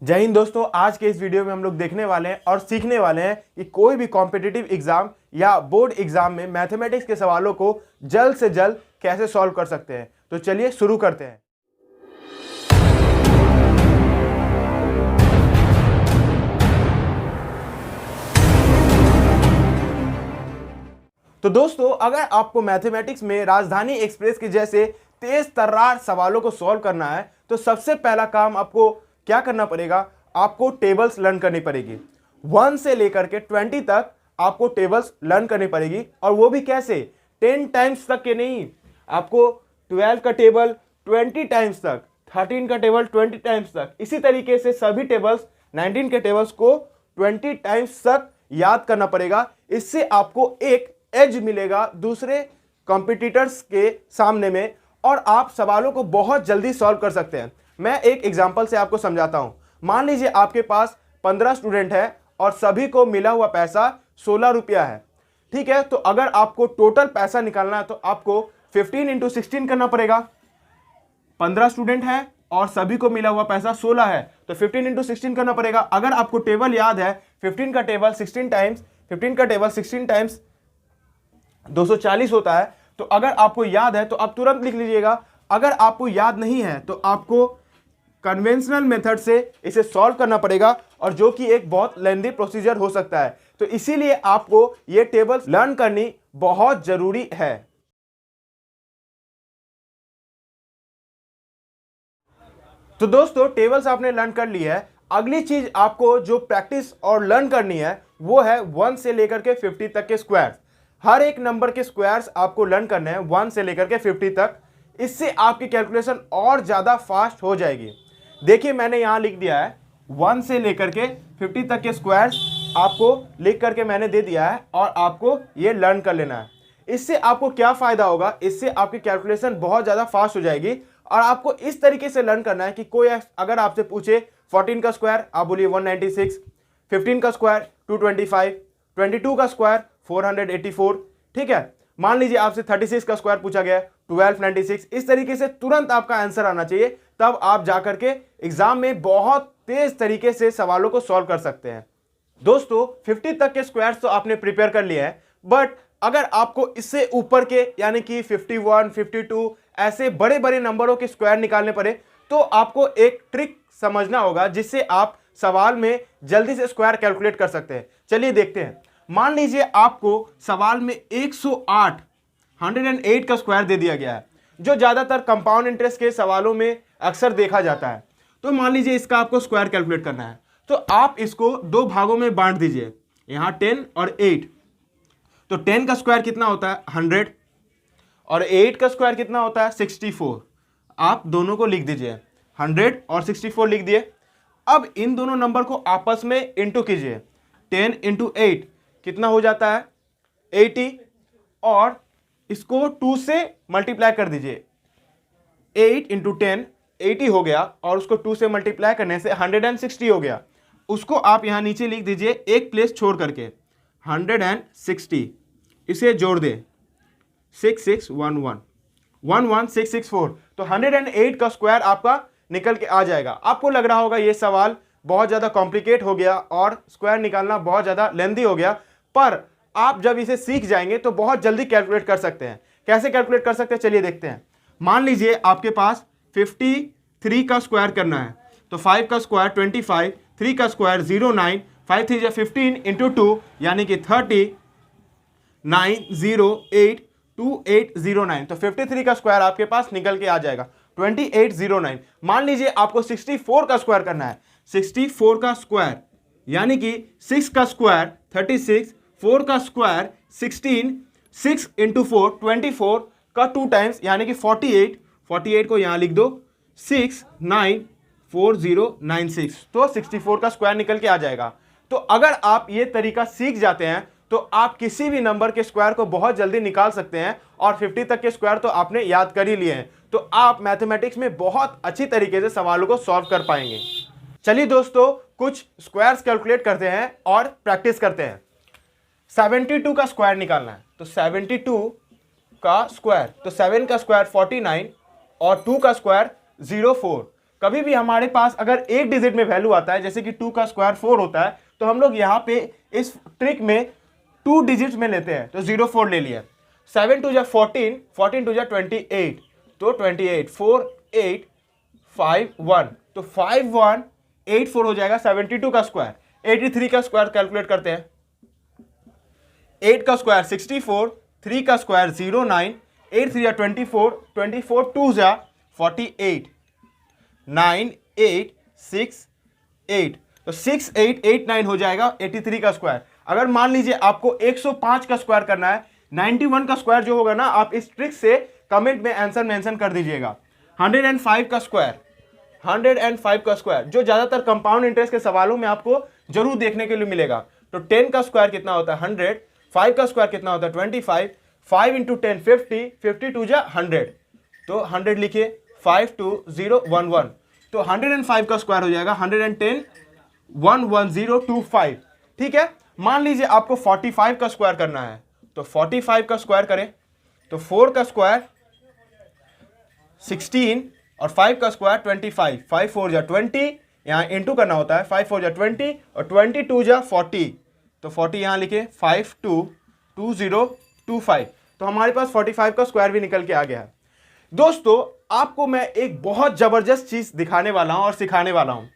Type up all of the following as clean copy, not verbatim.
जय हिंद दोस्तों। आज के इस वीडियो में हम लोग देखने वाले हैं और सीखने वाले हैं कि कोई भी कॉम्पिटिटिव एग्जाम या बोर्ड एग्जाम में मैथमेटिक्स के सवालों को जल्द से जल्द कैसे सॉल्व कर सकते हैं। तो चलिए शुरू करते हैं। तो दोस्तों, अगर आपको मैथमेटिक्स में राजधानी एक्सप्रेस के जैसे तेज तर्रार सवालों को सॉल्व करना है तो सबसे पहला काम आपको क्या करना पड़ेगा, आपको टेबल्स लर्न करनी पड़ेगी। 1 से लेकर के 20 तक आपको टेबल्स लर्न करनी पड़ेगी। और वो भी कैसे, 10 टाइम्स तक के नहीं, आपको 12 का टेबल 20 टाइम्स तक, 13 का टेबल 20 टाइम्स तक, इसी तरीके से सभी टेबल्स 19 के टेबल्स को 20 टाइम्स तक याद करना पड़ेगा। इससे आपको एक एज मिलेगा दूसरे कॉम्पिटिटर्स के सामने में और आप सवालों को बहुत जल्दी सॉल्व कर सकते हैं। मैं एक एग्जांपल से आपको समझाता हूं। मान लीजिए आपके पास 15 स्टूडेंट है और सभी को मिला हुआ पैसा 16 रुपया है। ठीक है, तो अगर आपको टोटल पैसा निकालना है तो आपको 15 इंटू 16 करना पड़ेगा। 15 स्टूडेंट है और सभी को मिला हुआ पैसा 16 है तो 15 इंटू 16 करना पड़ेगा। अगर आपको टेबल याद है, 15 का टेबल 16 टाइम्स 15 का टेबल 16 टाइम्स 240 होता है। तो अगर आपको याद है तो आप तुरंत लिख लीजिएगा। अगर आपको याद नहीं है तो आपको कन्वेंशनल मेथड से इसे सॉल्व करना पड़ेगा, और जो कि एक बहुत लेंथी प्रोसीजर हो सकता है। तो इसीलिए आपको ये टेबल्स लर्न करनी बहुत जरूरी है। तो दोस्तों, टेबल्स आपने लर्न कर ली है। अगली चीज आपको जो प्रैक्टिस और लर्न करनी है वो है 1 से लेकर के 50 तक के स्क्वायर्स। हर एक नंबर के स्क्वायर्स आपको लर्न करने हैं 1 से लेकर के 50 तक। इससे आपकी कैलकुलेशन और ज्यादा फास्ट हो जाएगी। देखिए, मैंने यहां लिख दिया है 1 से लेकर के 50 तक के स्क्वायर्स आपको लिख करके मैंने दे दिया है और आपको ये लर्न कर लेना है। इससे आपको क्या फायदा होगा, इससे आपकी कैलकुलेशन बहुत ज्यादा फास्ट हो जाएगी। और आपको इस तरीके से लर्न करना है कि कोई अगर आपसे पूछे 14 का स्क्वायर, आप बोलिए 196, 15 का स्क्वायर 225, 22 का स्क्वायर 484। ठीक है, मान लीजिए आपसे 36 का स्क्वायर पूछा गया 1296। इस तरीके से तुरंत आपका आंसर आना चाहिए, तब आप जाकर के एग्जाम में बहुत तेज तरीके से सवालों को सॉल्व कर सकते हैं। दोस्तों, 50 तक के स्क्वायर्स तो आपने प्रिपेयर कर लिए हैं, बट अगर आपको इससे ऊपर के यानी कि 51, 52 ऐसे बड़े बड़े नंबरों के स्क्वायर निकालने पड़े तो आपको एक ट्रिक समझना होगा जिससे आप सवाल में जल्दी से स्क्वायर कैलकुलेट कर सकते हैं। चलिए देखते हैं। मान लीजिए आपको सवाल में 108 का स्क्वायर दे दिया गया है, जो ज्यादातर कंपाउंड इंटरेस्ट के सवालों में अक्सर देखा जाता है। तो मान लीजिए इसका आपको स्क्वायर कैलकुलेट करना है, तो आप इसको दो भागों में बांट दीजिए, यहां 10 और 8। तो 10 का स्क्वायर कितना होता है 100 और 8 का स्क्वायर कितना होता है 64। आप दोनों को लिख दीजिए, 100 और 64 लिख दिए। अब इन दोनों नंबर को आपस में इंटू कीजिए, 10 इंटू 8 कितना हो जाता है 80, और इसको 2 से मल्टीप्लाई कर दीजिए। 8 इंटू 10 80 हो गया और उसको 2 से मल्टीप्लाई करने से 160 हो गया। उसको आप यहां नीचे लिख दीजिए एक प्लेस छोड़ करके 160, इसे जोड़ दे 6611 11664। तो 108 का स्क्वायर आपका निकल के आ जाएगा। आपको लग रहा होगा ये सवाल बहुत ज्यादा कॉम्प्लिकेट हो गया और स्क्वायर निकालना बहुत ज्यादा लेंथी हो गया, पर आप जब इसे सीख जाएंगे तो बहुत जल्दी कैलकुलेट कर सकते हैं। कैसे कैलकुलेट कर सकते हैं, चलिए देखते हैं। मान लीजिए आपके पास 53 का स्क्वायर करना है, तो 5 का स्क्वायर 25, 3 का स्क्वायर 09, 5 3 जा 15 इंटू 2 यानी कि 39082809। तो 53 का स्क्वायर आपके पास निकल के आ जाएगा 2809। मान लीजिए आपको 64 का स्क्वायर करना है, 64 का स्क्वायर यानी कि 6 का स्क्वायर 36, 4 का स्क्वायर 16, 6 इंटू 4 24 का 2 टाइम्स यानी कि 48। 48 को यहां लिख दो 694096। तो 64 का स्क्वायर निकल के आ जाएगा। तो अगर आप ये तरीका सीख जाते हैं तो आप किसी भी नंबर के स्क्वायर को बहुत जल्दी निकाल सकते हैं, और 50 तक के स्क्वायर तो आपने याद कर ही लिए हैं। तो आप मैथमेटिक्स में बहुत अच्छी तरीके से सवालों को सॉल्व कर पाएंगे। चलिए दोस्तों, कुछ स्क्वायर्स कैलकुलेट करते हैं और प्रैक्टिस करते हैं। 72 का स्क्वायर निकालना है, तो 72 का स्क्वायर, तो 7 का स्क्वायर 49 और 2 का स्क्वायर 04। कभी भी हमारे पास अगर एक डिजिट में वैल्यू आता है, जैसे कि 2 का स्क्वायर 4 होता है, तो हम लोग यहाँ पे इस ट्रिक में 2 डिजिट्स में लेते हैं, तो 0 4 ले लिया। 7 2 जा 14, 14 2 जा 28, तो 28 4 8 5 1, तो 5 1 8 4 हो जाएगा 72 का स्क्वायर। 83 का स्क्वायर कैलकुलेट करते हैं। 8 का स्क्वायर 64, 3 का स्क्वायर 09, 8 3 जा 24, 24 2 जा 48, 9 8 6 8, तो 6 8 8 9 हो जाएगा 83 का स्क्वायर। अगर मान लीजिए आपको 105 का स्क्वायर करना है, 91 का स्क्वायर जो होगा ना, आप इस ट्रिक से कमेंट में आंसर मेंशन कर दीजिएगा। 105 का स्क्वायर, 105 का स्क्वायर जो ज्यादातर कंपाउंड इंटरेस्ट के सवालों में आपको जरूर देखने के लिए मिलेगा। तो 10 का स्क्वायर कितना होता है 100, 5 का स्क्वायर कितना होता है 25, 5 इंटू 10 50, 52 जा 100, तो 100 लिखिए, 5 2 0 1 1, तो 105 का स्क्वायर हो जाएगा 110 11025। ठीक है, मान लीजिए आपको 45 का स्क्वायर करना है, तो 45 का स्क्वायर करें, तो 4 का स्क्वायर 16 और 5 का स्क्वायर 25, 5 4 जा 20, यहाँ इंटू करना होता है, 5 4 जा 20 और 22 जा 40, तो 40 यहाँ लिखे, 5 2 2 0 2 5, तो हमारे पास 45 का स्क्वायर भी निकल के आ गया है। दोस्तों आपको मैं एक बहुत जबरदस्त चीज दिखाने वाला हूं और सिखाने वाला हूं।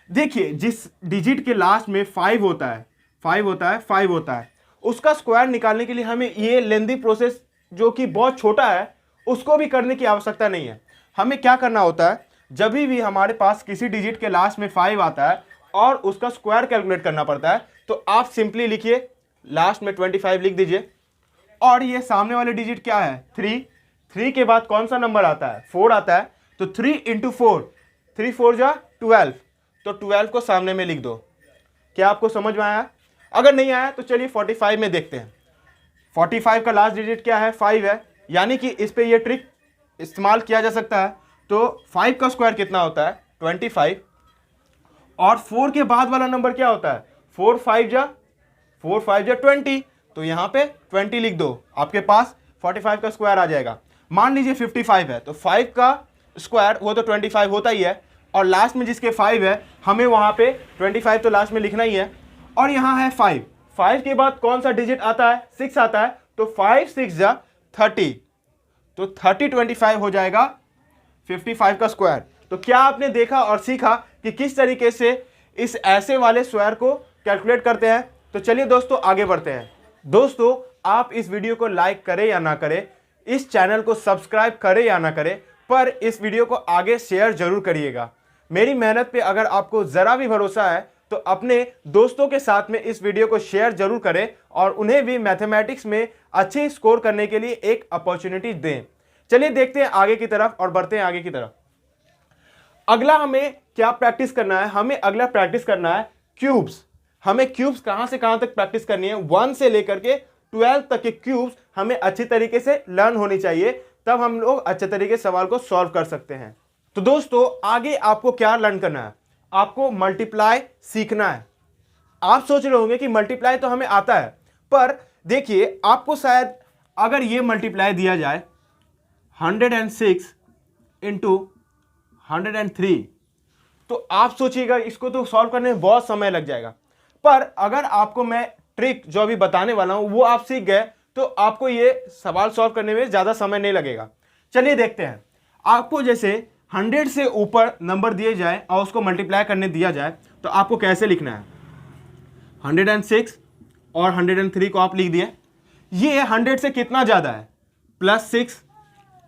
देखिए, जिस डिजिट के लास्ट में 5 होता है, 5 होता है, 5 होता है, उसका स्क्वायर निकालने के लिए हमें ये लेंदी प्रोसेस जो कि बहुत छोटा है उसको भी करने की आवश्यकता नहीं है। हमें क्या करना होता है, जब भी हमारे पास किसी डिजिट के लास्ट में 5 आता है और उसका स्क्वायर कैलकुलेट करना पड़ता है, तो आप सिंपली लिखिए, लास्ट में 25 लिख दीजिए, और ये सामने वाले डिजिट क्या है 3, 3 के बाद कौन सा नंबर आता है 4 आता है, तो 3 इंटू 4, 3 4 जा 12, तो 12 को सामने में लिख दो। क्या आपको समझ में आया? अगर नहीं आया तो चलिए 45 में देखते हैं। 45 का लास्ट डिजिट क्या है 5 है, यानी कि इस पे ये ट्रिक इस्तेमाल किया जा सकता है। तो 5 का स्क्वायर कितना होता है 25, और 4 के बाद वाला नंबर क्या होता है 4 5 जा 20, तो यहां पे 20 लिख दो, आपके पास 45 का स्क्वायर आ जाएगा। मान लीजिए 55 है, तो 5 का स्क्वायर वो तो 25 होता ही है, और लास्ट में जिसके 5 है हमें वहां पे 25 तो लास्ट में लिखना ही है, और यहां है 5 के बाद कौन सा डिजिट आता है 6 आता है, तो 5 6 जा 30, तो 30 25 हो जाएगा 55 का स्क्वायर। तो क्या आपने देखा और सीखा कि किस तरीके से इस ऐसे वाले स्क्वायर को कैलकुलेट करते हैं। तो चलिए दोस्तों आगे बढ़ते हैं। दोस्तों आप इस वीडियो को लाइक करें या ना करें, इस चैनल को सब्सक्राइब करें या ना करें, पर इस वीडियो को आगे शेयर जरूर करिएगा। मेरी मेहनत पे अगर आपको जरा भी भरोसा है तो अपने दोस्तों के साथ में इस वीडियो को शेयर जरूर करें और उन्हें भी मैथमेटिक्स में अच्छे स्कोर करने के लिए एक अपॉर्चुनिटी दें। चलिए देखते हैं आगे की तरफ और बढ़ते हैं आगे की तरफ। अगला हमें क्या प्रैक्टिस करना है, हमें अगला प्रैक्टिस करना है क्यूब्स। हमें क्यूब्स कहां से कहां तक प्रैक्टिस करनी है, 1 से लेकर के 12 तक के क्यूब्स हमें अच्छी तरीके से लर्न होनी चाहिए, तब हम लोग अच्छे तरीके से सवाल को सॉल्व कर सकते हैं। तो दोस्तों आगे आपको क्या लर्न करना है, आपको मल्टीप्लाई सीखना है। आप सोच रहे होंगे कि मल्टीप्लाई तो हमें आता है, पर देखिए आपको शायद अगर ये मल्टीप्लाई दिया जाए 106 इंटू 103, तो आप सोचिएगा इसको तो सॉल्व करने में बहुत समय लग जाएगा। पर अगर आपको मैं ट्रिक जो अभी बताने वाला हूं वो आप सीख गए तो आपको ये सवाल सॉल्व करने में ज्यादा समय नहीं लगेगा। चलिए देखते हैं। आपको जैसे 100 से ऊपर नंबर दिए जाए और उसको मल्टीप्लाई करने दिया जाए तो आपको कैसे लिखना है, 106 और 103 को आप लिख दिए। ये 100 से कितना ज्यादा है +6,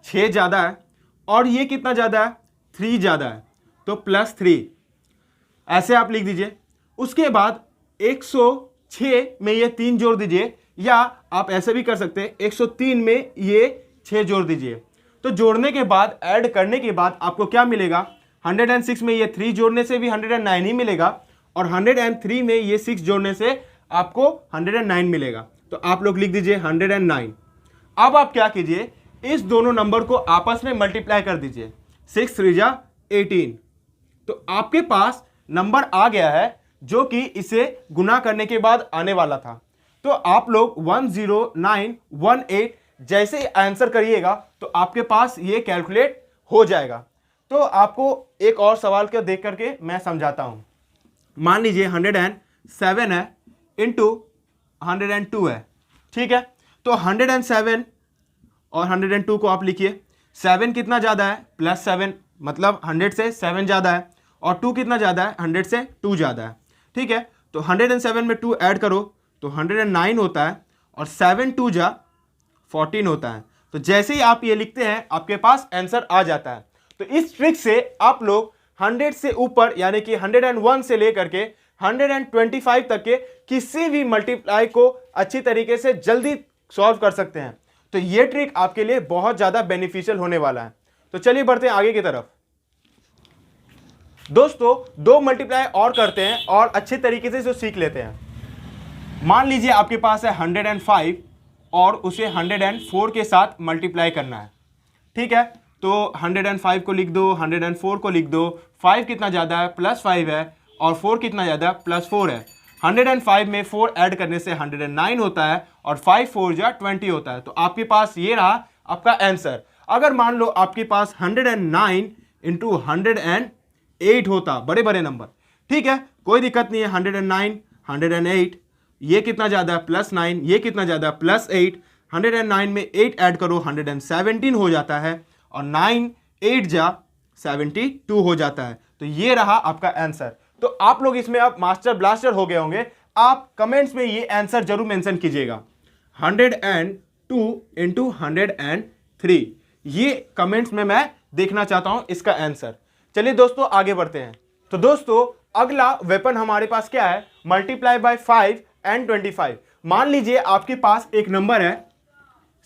6 ज्यादा है, और ये कितना ज्यादा है 3 ज्यादा है, तो +3 ऐसे आप लिख दीजिए। उसके बाद 106 में ये 3 जोड़ दीजिए, या आप ऐसे भी कर सकते हैं 103 में ये 6 जोड़ दीजिए। तो जोड़ने के बाद ऐड करने के बाद आपको क्या मिलेगा, 106 में ये 3 जोड़ने से भी 109 ही मिलेगा, और 103 में ये 6 जोड़ने से आपको 109 मिलेगा। तो आप लोग लिख दीजिए 109। अब आप क्या कीजिए, इस दोनों नंबर को आपस में मल्टीप्लाई कर दीजिए, 6 3 जा 18, तो आपके पास नंबर आ गया है जो कि इसे गुना करने के बाद आने वाला था। तो आप लोग 10918 जैसे आंसर करिएगा तो आपके पास ये कैलकुलेट हो जाएगा। तो आपको एक और सवाल को देख करके मैं समझाता हूं। मान लीजिए 107 है इंटू 102 है, ठीक है। तो 107 और 102 को आप लिखिए। 7 कितना ज़्यादा है, +7, मतलब 100 से 7 ज़्यादा है, और 2 कितना ज़्यादा है, 100 से 2 ज़्यादा है, ठीक है। तो 107 में 2 ऐड करो तो 109 होता है, और 7 2 जा 14 होता है। तो जैसे ही आप ये लिखते हैं आपके पास आंसर आ जाता है। तो इस ट्रिक से आप लोग 100 से ऊपर यानी कि 101 से लेकर के 125 तक के किसी भी मल्टीप्लाई को अच्छी तरीके से जल्दी सॉल्व कर सकते हैं। तो ये ट्रिक आपके लिए बहुत ज्यादा बेनिफिशियल होने वाला है। तो चलिए बढ़ते हैं आगे की तरफ। दोस्तों 2 मल्टीप्लाई और करते हैं और अच्छे तरीके से जो सीख लेते हैं। मान लीजिए आपके पास है 105 और उसे 104 के साथ मल्टीप्लाई करना है, ठीक है। तो 105 को लिख दो, 104 को लिख दो। 5 कितना ज़्यादा है, +5 है, और 4 कितना ज़्यादा है, +4 है। 105 में 4 ऐड करने से 109 होता है, और 5 4 जा 20 होता है। तो आपके पास ये रहा आपका आंसर। अगर मान लो आपके पास 109 इंटू 108 होता, बड़े बड़े नंबर, ठीक है, कोई दिक्कत नहीं है। 109 108, ये कितना ज़्यादा है, +9, ये कितना ज़्यादा है, +8। 109 में 8 ऐड करो 117 हो जाता है, और 9 8 जा 72 हो जाता है। तो ये रहा आपका आंसर। तो आप लोग इसमें अब मास्टर ब्लास्टर हो गए होंगे। आप कमेंट्स में ये आंसर जरूर मेंशन कीजिएगा। 102 इंटू 103, ये कमेंट्स में मैं देखना चाहता हूं इसका आंसर। चलिए दोस्तों आगे बढ़ते हैं। तो दोस्तों अगला वेपन हमारे पास क्या है, मल्टीप्लाई बाय 5 एंड 25। मान लीजिए आपके पास एक नंबर है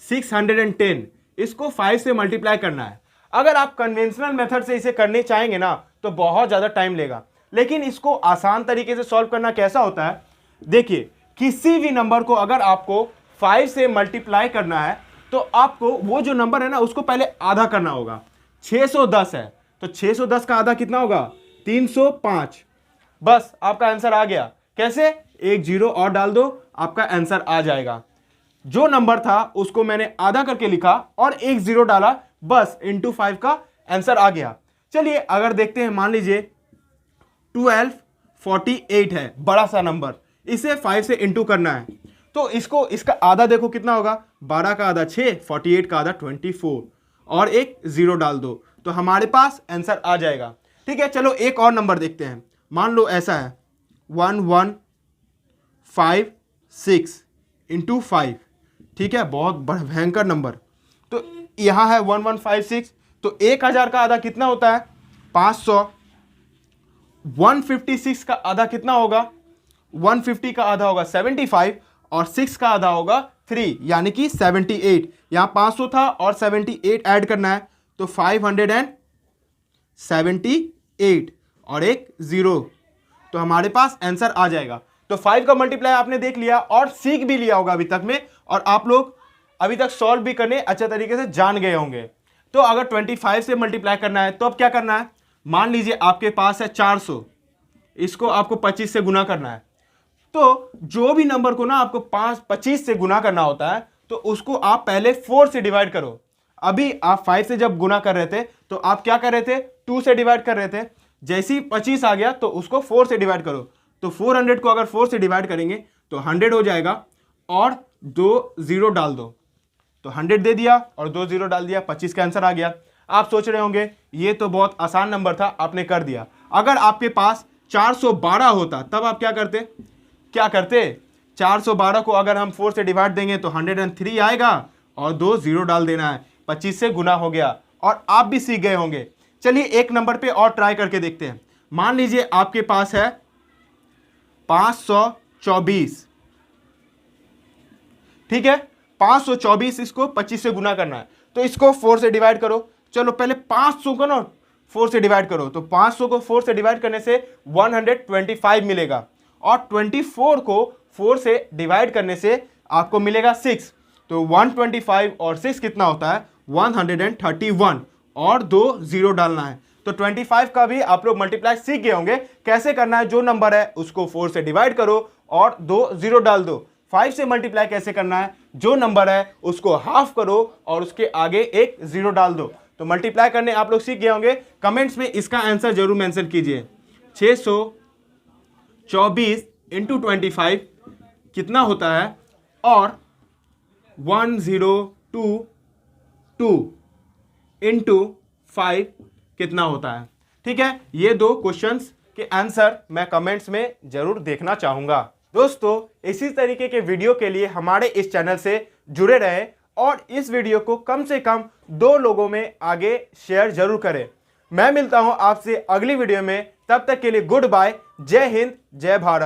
610, इसको 5 से मल्टीप्लाई करना है। अगर आप कन्वेंशनल मेथड से इसे करने चाहेंगे ना तो बहुत ज़्यादा टाइम लेगा, लेकिन इसको आसान तरीके से सॉल्व करना कैसा होता है, देखिए किसी भी नंबर को अगर आपको 5 से मल्टीप्लाई करना है तो आपको वो जो नंबर है ना उसको पहले आधा करना होगा। 610 है तो 610 का आधा कितना होगा, 305। बस आपका आंसर आ गया। कैसे, एक जीरो और डाल दो, आपका आंसर आ जाएगा। जो नंबर था उसको मैंने आधा करके लिखा और एक जीरो डाला, बस इंटू 5 का आंसर आ गया। चलिए अगर देखते हैं, मान लीजिए 1248 है, बड़ा सा नंबर, इसे 5 से इंटू करना है। तो इसका आधा देखो कितना होगा, 12 का आधा 6, 48 का आधा 24, और एक जीरो डाल दो तो हमारे पास आंसर आ जाएगा। ठीक है, चलो एक और नंबर देखते हैं। मान लो ऐसा है 1156 इंटू 5, ठीक है, बहुत भयंकर नंबर। तो यहां है 1156, तो 1000 का आधा कितना होता है, 500। 156 का आधा कितना होगा, 150 का आधा होगा 75, और 6 का आधा होगा 3 यानी कि 78। यहां 500 था और 78 ऐड करना है तो 578 और एक जीरो, तो हमारे पास आंसर आ जाएगा। तो 5 का मल्टीप्लाई आपने देख लिया और सीख भी लिया होगा अभी तक में, और आप लोग अभी तक सॉल्व भी करने अच्छे तरीके से जान गए होंगे। तो अगर 25 से मल्टीप्लाई करना है तो अब क्या करना है, मान लीजिए आपके पास है 400, इसको आपको 25 से गुना करना है। तो जो भी नंबर को ना आपको 25 से गुना करना होता है तो उसको आप पहले 4 से डिवाइड करो। अभी आप 5 से जब गुना कर रहे थे तो आप क्या कर रहे थे, 2 से डिवाइड कर रहे थे। जैसे ही 25 आ गया तो उसको 4 से डिवाइड करो। तो 400 को अगर 4 से डिवाइड करेंगे तो 100 हो जाएगा, और 2 जीरो डाल दो तो 100 दे दिया और 2 जीरो डाल दिया, 25 का आंसर आ गया। आप सोच रहे होंगे ये तो बहुत आसान नंबर था, आपने कर दिया। अगर आपके पास 412 होता तब आप क्या करते, 412 को अगर हम 4 से डिवाइड देंगे तो 103 आएगा, और 2 जीरो डाल देना है, 25 से गुना हो गया, और आप भी सीख गए होंगे। चलिए एक नंबर पे और ट्राई करके देखते हैं। मान लीजिए आपके पास है 524, ठीक है, 524, इसको 25 से गुना करना है तो इसको 4 से डिवाइड करो। चलो पहले 500 को ना 4 से डिवाइड करो, तो 500 को 4 से डिवाइड करने से 125 मिलेगा, और 24 को 4 से डिवाइड करने से आपको मिलेगा 6। तो 125 और 6 कितना होता है, 131, और 2 जीरो डालना है। तो 25 का भी आप लोग मल्टीप्लाई सीख गए होंगे कैसे करना है। जो नंबर है उसको 4 से डिवाइड करो और 2 जीरो डाल दो। 5 से मल्टीप्लाई कैसे करना है, जो नंबर है उसको हाफ करो और उसके आगे एक जीरो डाल दो। तो मल्टीप्लाई करने आप लोग सीख गए होंगे। कमेंट्स में इसका आंसर जरूर मेंशन कीजिए। 624 इंटू 25 कितना होता है, और 1022 इंटू 5 कितना होता है। ठीक है, ये दो क्वेश्चंस के आंसर मैं कमेंट्स में जरूर देखना चाहूंगा। दोस्तों, इसी तरीके के वीडियो के लिए हमारे इस चैनल से जुड़े रहें और इस वीडियो को कम से कम 2 लोगों में आगे शेयर जरूर करें। मैं मिलता हूं आपसे अगली वीडियो में, तब तक के लिए गुड बाय। जय हिंद, जय भारत।